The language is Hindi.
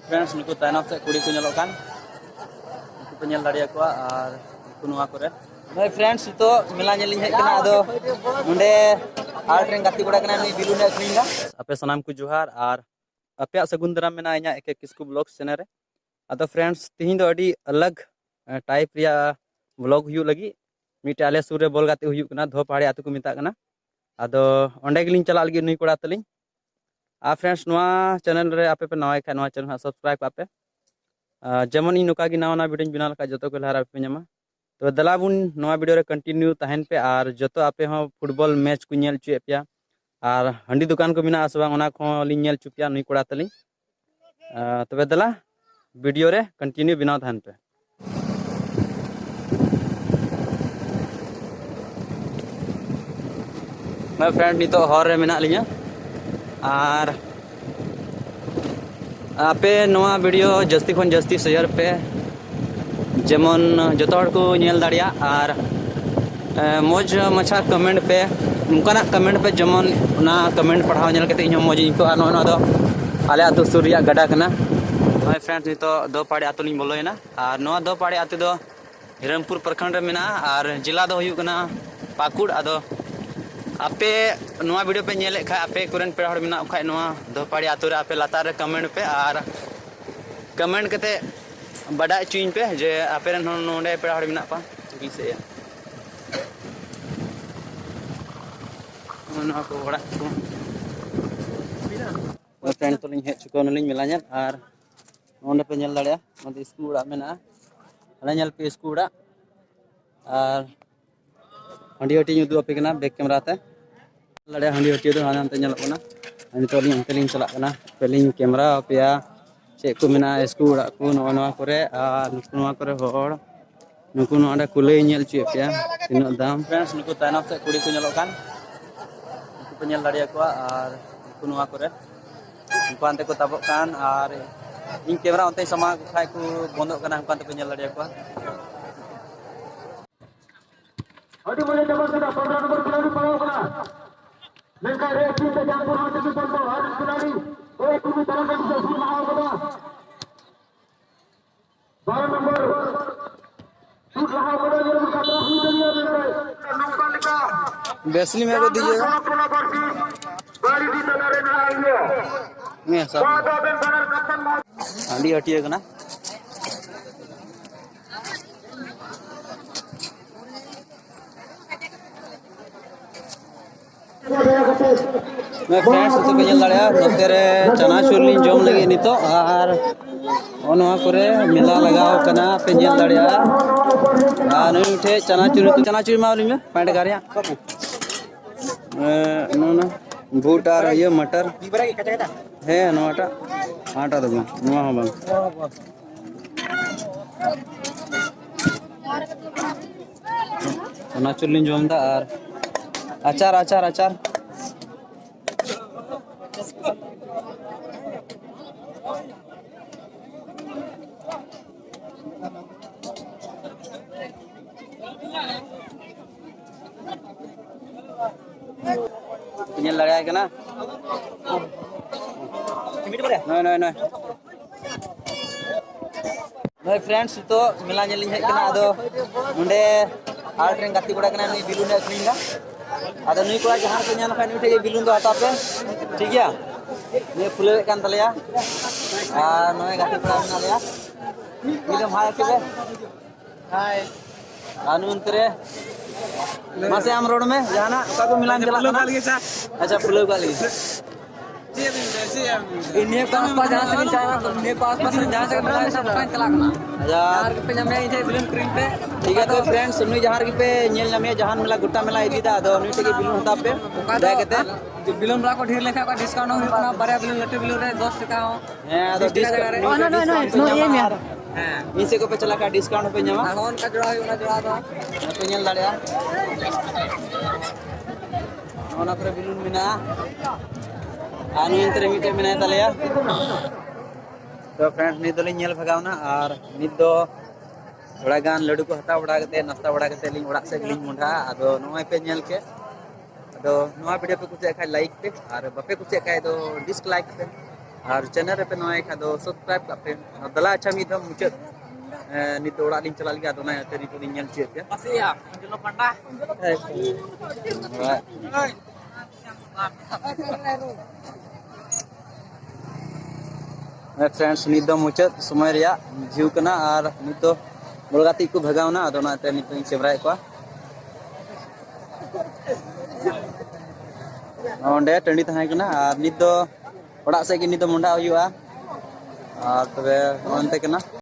फ्रेंड्स नुकु तायनम से कुड़ी को नेलो कान नुकु पे नेल दाड़िया को आर नुकु नुवा करे भाई फ्रेंड्स तो मेला नेलिंग हेज कना आदो मुंडे आर्ट रेन गाती कोड़ा कना नुई बिलुन अखरिंगा आपे सनाम को जोहार आर आपे सगुन दराम मेना इना एक किसकु ब्लॉग चैनल रे आदो फ्रेंड्स तिहिं दो अडी अलग टाइप रिया ब्लॉग हुयु लगी मिटे आले सुर रे बॉल गाते हुयु कना धो पहाड़ी आतु को मिता कना आदो ओंडे गेलिंग चला लगी नुई कोड़ा तलिंग आ फ्रेंड्स नवा चैनल रे आपे पे नवा नवा चैनल सब्सक्राइब आपे जेमन इन नुका गी नवा वीडियो बिना लका जतो को लहरा पे ᱧᱟᱢᱟ तो दलाबुन नवा वीडियो रे कंटिन्यू तहन पे आर जतो आपे हो फुटबॉल मैच को नेल चुए पिया आर हंडी दुकान को बिना आसबा ओना को लिंग नेल चुपिया नुई कोड़ा तलिंग तबे दला वीडियो रे कंटिन्यू बिना तहन पे मैं फ्रेंड नितो हॉर रे मेना लिया आर आपे नवा वीडियो जस्ती खन जस्ती शेयर पे जेमन जतो हर को नेल दाड़िया आर मौज मछा कमेंट पे उनकाना कमेंट पे जेमन ना कमेंट पढ़ाव नेल कते इनो मौज इनको आनो ना दो आले आतु सूर्या गडा कना हाय फ्रेंड्स नितो दो पाड़े आतु लिंग बोलोयना आर नवा दो पाड़े आतु दो हिरनपुर प्रखंड रे मेना आर जिला दो हुयु कना पाकुड़ आदो आपे नवा वीडियो पे नेले खा आपे कुरन पे हड़ मिना खा नवा दोपाड़ी आतु रे आपे लातार रे कमेंट पे आर कमेंट कते बड़ा चुइन पे जे आपे रन नोंडे पे हड़ मिना पा की से नवा को बड़ा को फ्रेंड तो लिंग हे चुको नलिंग मेला नेल आर नोंडे पे नेल दाड़या नोंडे स्कूल उड़ा मेना हला नेल पे स्कूल उड़ा आर हंडी हटी ᱧᱩᱫᱩ ᱟᱯᱮ ᱠᱟᱱᱟ ᱵᱮᱠ ᱠᱮᱢᱮᱨᱟ ᱛᱮ ᱞᱟᱲᱮ ᱦंडी हटी ᱫᱚ ᱦᱟᱱᱟ ᱛᱮ ᱧᱮᱞᱚᱜ ᱠᱟᱱᱟ ᱱᱤᱛᱚᱜ ᱞᱤᱧ ᱚᱱᱛᱮ ᱞᱤᱧ ᱪᱟᱞᱟᱜ ᱠᱟᱱᱟ ᱯᱮᱞᱤᱧ ᱠᱮᱢᱮᱨᱟ ᱟᱯᱮᱭᱟ ᱪᱮᱫ ᱠᱚ ᱢᱮᱱᱟ ᱥᱠᱩᱞ ᱚᱲᱟᱜ ᱠᱚ ᱱᱚᱣᱟ ᱠᱚᱨᱮ ᱟᱨ ᱱᱚᱣᱟ ᱠᱚᱨᱮ ᱦᱚᱲ ᱱᱩᱠᱩ ᱱᱚᱰᱮ ᱠᱩᱞᱟᱹᱭ ᱧᱮᱞ ᱪᱚᱭᱮᱫ ᱯᱮᱭᱟ ᱛᱤᱱᱟᱹᱜ ᱫᱟᱢ फ्रेंड्स ᱱᱩᱠᱩ ᱛᱟᱭᱱᱚᱢ ᱥᱮᱫ ᱠᱩᱲᱤ ᱠᱚ ᱧᱮᱞᱚᱜ ᱠᱟᱱ ᱱᱩᱠᱩ ᱯᱮ ᱧᱮᱞ ᱫᱟᱲᱮᱭᱟ ᱠᱚᱣᱟ ᱟᱨ ᱱᱩᱠᱩ ᱱᱚᱣᱟ ᱠᱚᱨᱮ ᱱᱩᱠᱩ ᱟᱱᱛᱮ ᱠᱚ ᱛᱟᱵᱚᱜ ᱠᱟᱱ ᱟᱨ ᱤᱧ ᱠᱮᱢᱮᱨᱟ ᱚᱱᱛᱮ ᱥᱟᱢᱟ ᱠᱷᱟᱡ ᱠᱚ ᱵᱚᱱᱫᱚᱜ ᱠᱟᱱᱟ ᱱᱩᱠᱩ ᱟᱱᱛᱮ ᱯᱮ ᱧᱮᱞ दाड़िया ᱠᱚᱣᱟ अभी मुझे जबरदस्त 15 नंबर खिलाड़ी पड़ा होगा लेकिन रेसिंग से जानपुर हाथ से चलता हर खिलाड़ी एक भी तरह का तस्वीर ना होगा 12 नंबर शूट रहा होगा ये मुकाबला हुई दुनिया में नंबर लिखा बेसली मेरे को दीजिएगा गाड़ी भी चला रहे ना आइए मैं सब हंडी हटिएगा ना मैं फ्रेंड्स तो पे नेल दाड़या नोते रे चनाचुर लिंग जोम लगी नितो आर ओनवा करे मेला लगाव कना पे नेल दाड़या आ नुई ठे चनाचुर मावली में पैंट गारिया नोना बूट आर ये मटर है नोटा आटा दो नवा हो बंग चनाचुर लिंग जोम दा आर अचार अचार अचार nyel lari kana no no no भाई फ्रेंड्स तो मेला नेलिंग हेज कना आदो मुंडे आर्ट रेन गाती कोड़ा कना नुई बिलुन अखरिंगा आदो नुई कोड़ा जहां पे ᱧᱟᱢ खाय नुई ठे बिलुन दो हता पे ठीक गया ये फुले कान तलेया आ नय गाती कोड़ा मेना लेया एकदम हाय के हाय आनु अंतरे मासे आम रोड में जाना का को मिलान चला ना अच्छा फुले का लगी इन्हें पास पास जहां से चाहे इन्हें पास पास जहां से मिला सब कान चला ना यार पे जमे इजे बिलुन क्रीम पे ठीक है तो फ्रेंड्स नुई जहार की पे नेल नामे जहान मिला गुट्टा मिला इदीदा दो नुई टे बिलुन हता पे दे केते बिलुन रा को ढेर लेखा का डिस्काउंट हो ना बारे बिलुन लटे बिलुन रे 10 टका हो हां तो डिस्काउंट नो ये में हां इसे को पे चला का डिस्काउंट पे ᱧᱟᱢᱟ होन का जोड़ा है ना जोड़ा दो पे नेल दाड़या ओना करे बिलुन मिना आनु इंतरे मिटे मिना तलेया तो फ्रेंड्स नित लिंग नेल भगावना और नित दो थोड़ा गान लड्डू को हता बड़ा कते नाश्ता बड़ा कते लिंग ओड़ा से लिंग मुंडा आदो नोय पे नेल के आदो नोवा वीडियो पे कुछ खाय लाइक पे और बापे कुछ खाय तो डिसलाइक पे और चैनल पे नया खा दो सब्सक्राइब करते दला अच्छा मीदम मुचाद नित ओड़ा लिंग चला लिया दोना ते नित लिंग नेल चेत के Masih ya, Anjelo Panda. Friends नित दो मुचाद समय रिया व्यू कना और नित दो बड़गाती को भगावना दोना ते नित सेवराय को ओंडे टंडी तहाय कना और नित दो ओड़ा से के नित दो मुंडा हुआ और तबे ओनते कना